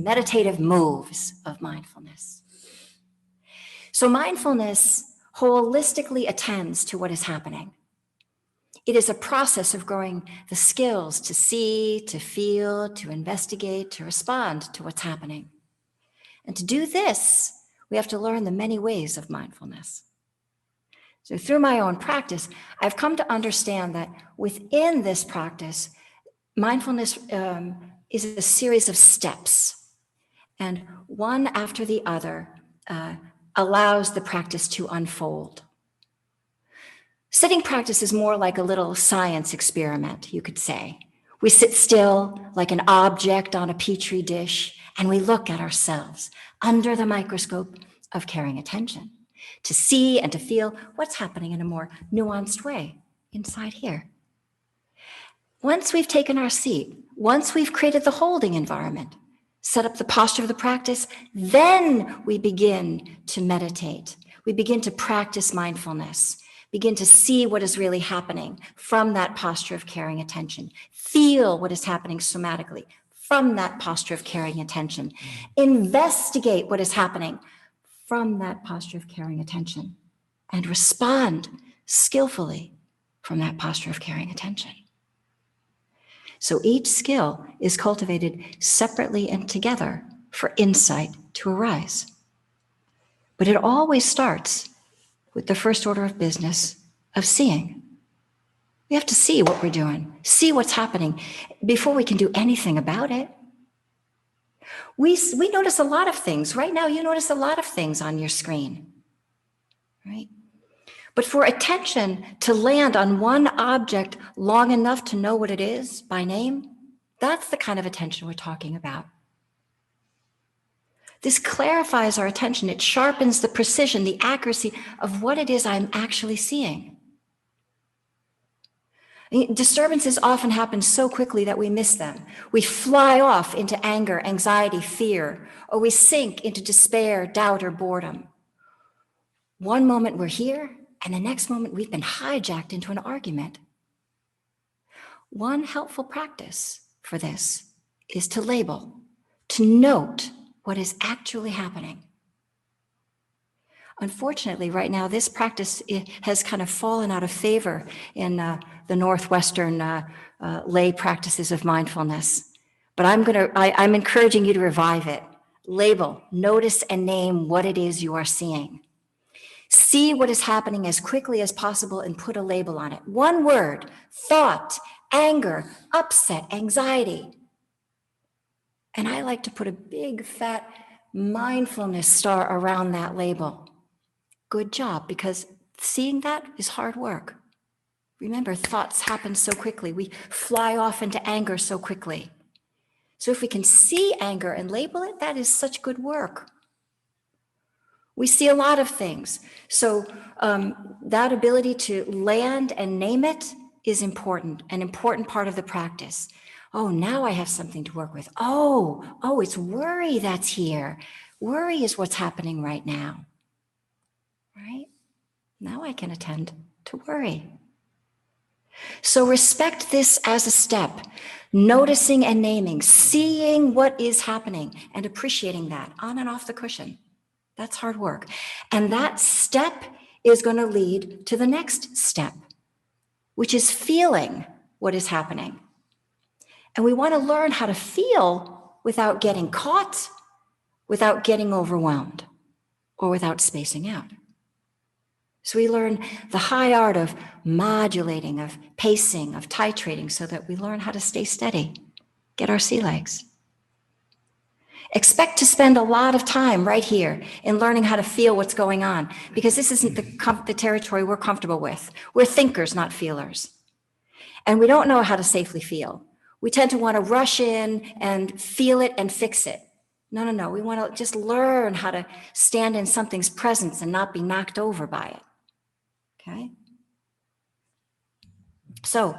meditative moves of mindfulness. So mindfulness holistically attends to what is happening. It is a process of growing the skills to see, to feel, to investigate, to respond to what's happening. And to do this, we have to learn the many ways of mindfulness. So through my own practice, I've come to understand that within this practice, mindfulness is a series of steps, and one after the other allows the practice to unfold. Sitting practice is more like a little science experiment, you could say. We sit still like an object on a petri dish, and we look at ourselves under the microscope of caring attention to see and to feel what's happening in a more nuanced way inside here. Once we've taken our seat, once we've created the holding environment, set up the posture of the practice, then we begin to meditate. We begin to practice mindfulness, begin to see what is really happening from that posture of caring attention, feel what is happening somatically from that posture of caring attention, investigate what is happening from that posture of caring attention, and respond skillfully from that posture of caring attention. So each skill is cultivated separately and together for insight to arise. But it always starts with the first order of business of seeing. We have to see what we're doing, see what's happening before we can do anything about it. We notice a lot of things. Right now, you notice a lot of things on your screen, right? But for attention to land on one object long enough to know what it is by name, that's the kind of attention we're talking about. This clarifies our attention. It sharpens the precision, the accuracy of what it is I'm actually seeing. Disturbances often happen so quickly that we miss them. We fly off into anger, anxiety, fear, or we sink into despair, doubt, or boredom. One moment we're here, and the next moment we've been hijacked into an argument. One helpful practice for this is to label, to note what is actually happening. Unfortunately, right now, this practice has kind of fallen out of favor in the Northwestern lay practices of mindfulness. But I'm encouraging you to revive it. Label, notice, and name what it is you are seeing. See what is happening as quickly as possible and put a label on it. One word: thought, anger, upset, anxiety. And I like to put a big, fat mindfulness star around that label. Good job, because seeing that is hard work. Remember, thoughts happen so quickly. We fly off into anger so quickly. So if we can see anger and label it, that is such good work. We see a lot of things. So that ability to land and name it is important, an important part of the practice. Oh, now I have something to work with. Oh, it's worry that's here. Worry is what's happening right now. Right? Now I can attend to worry. So respect this as a step, noticing and naming, seeing what is happening and appreciating that on and off the cushion. That's hard work. And that step is going to lead to the next step, which is feeling what is happening. And we want to learn how to feel without getting caught, without getting overwhelmed, or without spacing out. So we learn the high art of modulating, of pacing, of titrating, so that we learn how to stay steady, get our sea legs. Expect to spend a lot of time right here in learning how to feel what's going on, because this isn't the territory we're comfortable with. We're thinkers, not feelers. And we don't know how to safely feel. We tend to want to rush in and feel it and fix it. No. We want to just learn how to stand in something's presence and not be knocked over by it. Okay? So,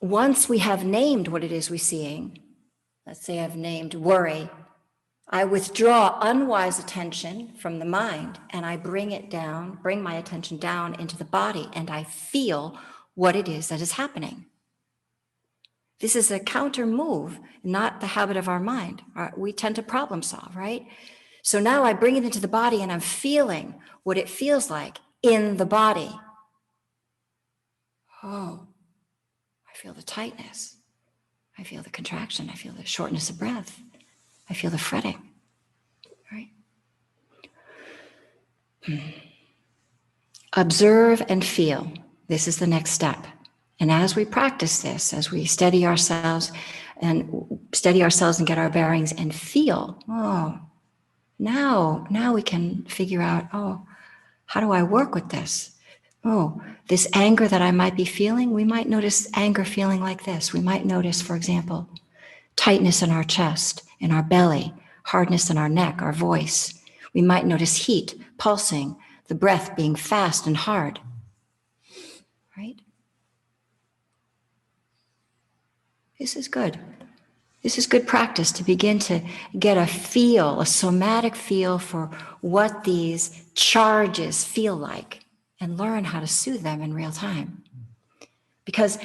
once we have named what it is we're seeing, let's say I've named worry, I withdraw unwise attention from the mind and I bring my attention down into the body, and I feel what it is that is happening. This is a counter move, not the habit of our mind. We tend to problem solve, right? So now I bring it into the body and I'm feeling what it feels like in the body. Oh, I feel the tightness. I feel the contraction. I feel the shortness of breath. I feel the fretting, right? Observe and feel. This is the next step. And as we practice this, as we steady ourselves and get our bearings and feel, oh, now we can figure out, oh, how do I work with this? Oh, this anger that I might be feeling, we might notice anger feeling like this. We might notice, for example, tightness in our chest, in our belly, hardness in our neck, our voice. We might notice heat, pulsing, the breath being fast and hard, right? This is good. This is good practice to begin to get a feel, a somatic feel for what these charges feel like and learn how to soothe them in real time. Because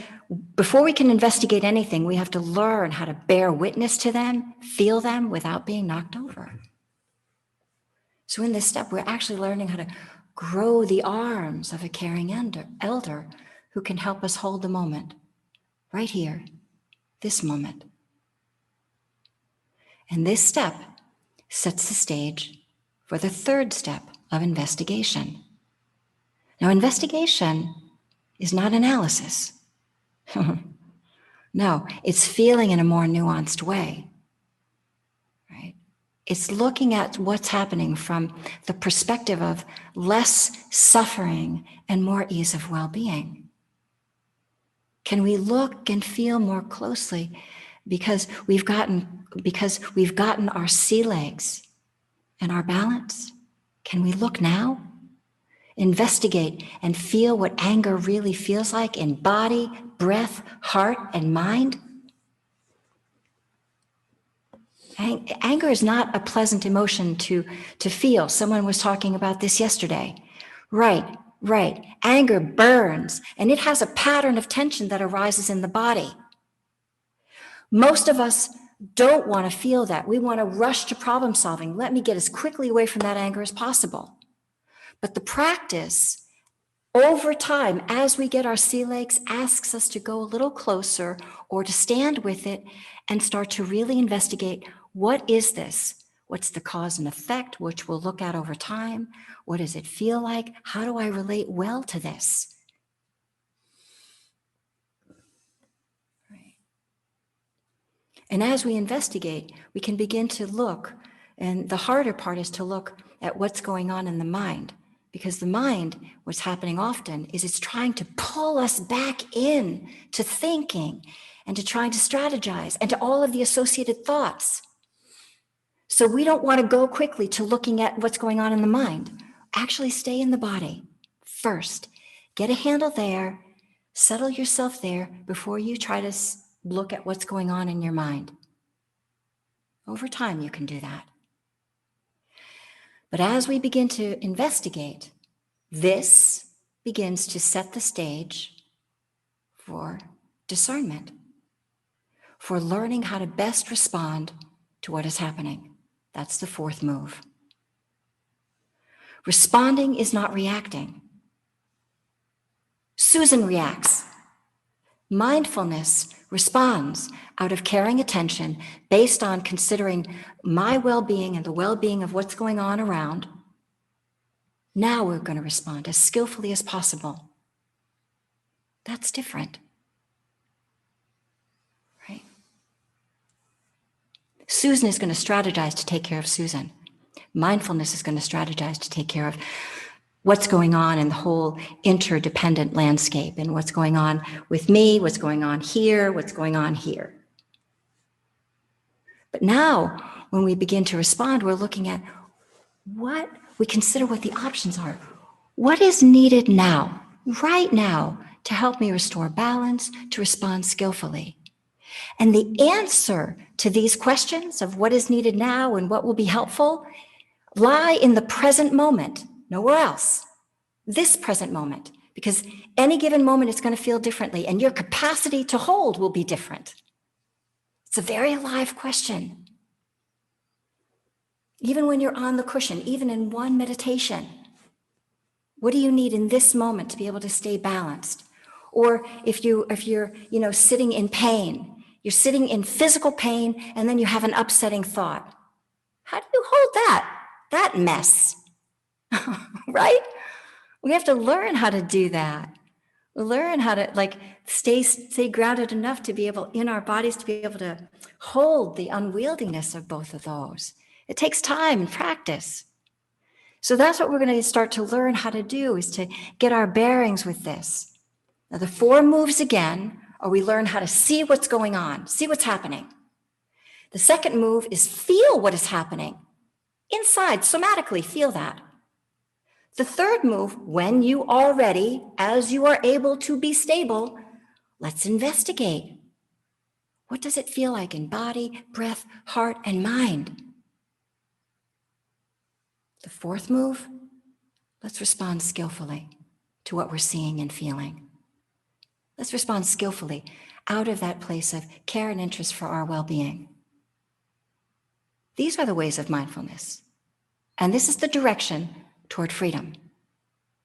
before we can investigate anything, we have to learn how to bear witness to them, feel them without being knocked over. So in this step, we're actually learning how to grow the arms of a caring elder who can help us hold the moment, right here, this moment. And this step sets the stage for the third step of investigation. Now, investigation is not analysis. No, it's feeling in a more nuanced way, right? It's looking at what's happening from the perspective of less suffering and more ease of well-being. Can we look and feel more closely because we've gotten our sea legs and our balance? Can we look now? Investigate and feel what anger really feels like in body, breath, heart, and mind. Anger is not a pleasant emotion to feel. Someone was talking about this yesterday. Right. Anger burns, and it has a pattern of tension that arises in the body. Most of us don't want to feel that. We want to rush to problem solving. Let me get as quickly away from that anger as possible. But the practice over time, as we get our sea legs, asks us to go a little closer or to stand with it and start to really investigate, what is this? What's the cause and effect, which we'll look at over time? What does it feel like? How do I relate well to this? Right. And as we investigate, we can begin to look, and the harder part is to look at what's going on in the mind. Because the mind, what's happening often is it's trying to pull us back in to thinking and to trying to strategize and to all of the associated thoughts. So we don't want to go quickly to looking at what's going on in the mind. Actually stay in the body first. Get a handle there, settle yourself there before you try to look at what's going on in your mind. Over time, you can do that. But as we begin to investigate, this begins to set the stage for discernment, for learning how to best respond to what is happening. That's the fourth move. Responding is not reacting. Susan reacts. Mindfulness responds out of caring attention based on considering my well-being and the well-being of what's going on around. Now we're going to respond as skillfully as possible. That's different, right? Susan is going to strategize to take care of Susan. Mindfulness is going to strategize to take care of what's going on in the whole interdependent landscape and what's going on with me, what's going on here, what's going on here. But now, when we begin to respond, we're looking at we consider what the options are. What is needed now, right now, to help me restore balance, to respond skillfully? And the answer to these questions of what is needed now and what will be helpful lie in the present moment, nowhere else. This present moment, because any given moment it's going to feel differently, and your capacity to hold will be different. It's a very alive question. Even when you're on the cushion, even in one meditation, what do you need in this moment to be able to stay balanced? Or if you're sitting in pain, you're sitting in physical pain, and then you have an upsetting thought. How do you hold that mess? Right? We have to learn how to do that. Learn how to stay grounded enough to be able, in our bodies, to be able to hold the unwieldiness of both of those. It takes time and practice. So that's what we're going to start to learn how to do, is to get our bearings with this. Now the 4 moves again are we learn how to see what's going on, see what's happening. The second move is feel what is happening. Inside, somatically, feel that. The third move, when you are ready, as you are able to be stable, let's investigate. What does it feel like in body, breath, heart, and mind? The fourth move, let's respond skillfully to what we're seeing and feeling. Let's respond skillfully out of that place of care and interest for our well-being. These are the ways of mindfulness, and this is the direction toward freedom.